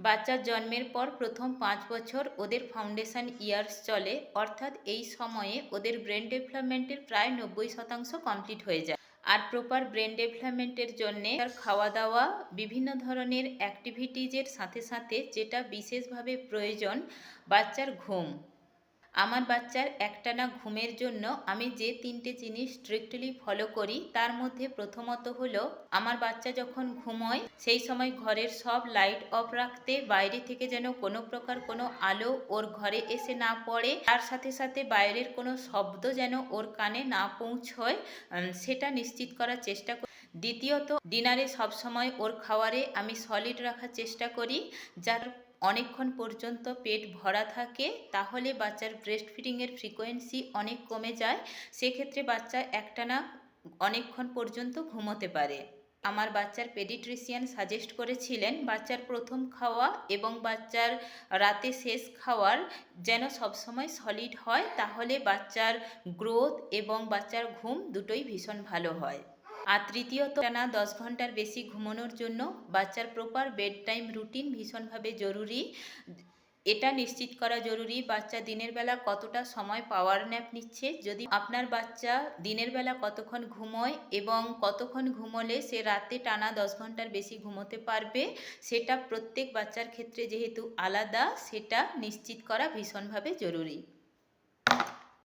বাচ্চার জন্মের পর প্রথম 5 বছর ওদের ফাউন্ডেশন ইয়ার্স চলে, অর্থাৎ এই সময়ে ওদের ব্রেন ডেভেলপমেন্টের প্রায় 90% কমপ্লিট হয়ে যায়। আর প্রপার ব্রেন ডেভেলপমেন্টের জন্যে তার খাওয়া দাওয়া, বিভিন্ন ধরনের অ্যাক্টিভিটিজের সাথে সাথে যেটা বিশেষভাবে প্রয়োজন, বাচ্চার ঘুম। আমার বাচ্চার একটানা ঘুমের জন্য আমি যে 3টে জিনিস স্ট্রিক্টলি ফলো করি, তার মধ্যে প্রথমত হলো আমার বাচ্চা যখন ঘুমোয় সেই সময় ঘরের সব লাইট অফ রাখতে, বাইরে থেকে যেন কোনো প্রকার কোনো আলো ওর ঘরে এসে না পড়ে, তার সাথে সাথে বাইরের কোনো শব্দ যেন ওর কানে না পৌঁছয়, সেটা নিশ্চিত করার চেষ্টা করি। দ্বিতীয়ত, ডিনারে সবসময় ওর খাওয়ারে আমি সলিড রাখার চেষ্টা করি, যার অনেকক্ষণ পর্যন্ত পেট ভরা থাকে, তাহলে বাচ্চার ব্রেস্ট ফিডিংয়ের ফ্রিকোয়েন্সি অনেক কমে যায়, সেক্ষেত্রে বাচ্চা একটানা অনেকক্ষণ পর্যন্ত ঘুমোতে পারে। আমার বাচ্চার পেডিট্রিশিয়ান সাজেস্ট করেছিলেন বাচ্চার প্রথম খাওয়া এবং বাচ্চার রাতে শেষ খাওয়ার যেন সবসময় সলিড হয়, তাহলে বাচ্চার গ্রোথ এবং বাচ্চার ঘুম দুটোই ভীষণ ভালো হয়। আর তৃতীয়ত, টানা 10 ঘন্টার বেশি ঘুমানোর জন্য বাচ্চার প্রপার বেড টাইম রুটিন ভীষণভাবে জরুরি। এটা নিশ্চিত করা জরুরি বাচ্চা দিনের বেলা কতটা সময় পাওয়ার ন্যাপ নিচ্ছে। যদি আপনার বাচ্চা দিনের বেলা কতক্ষণ ঘুমোয় এবং কতক্ষণ ঘুমোলে সে রাতে টানা 10 ঘন্টার বেশি ঘুমোতে পারবে, সেটা প্রত্যেক বাচ্চার ক্ষেত্রে যেহেতু আলাদা, সেটা নিশ্চিত করা ভীষণভাবে জরুরি।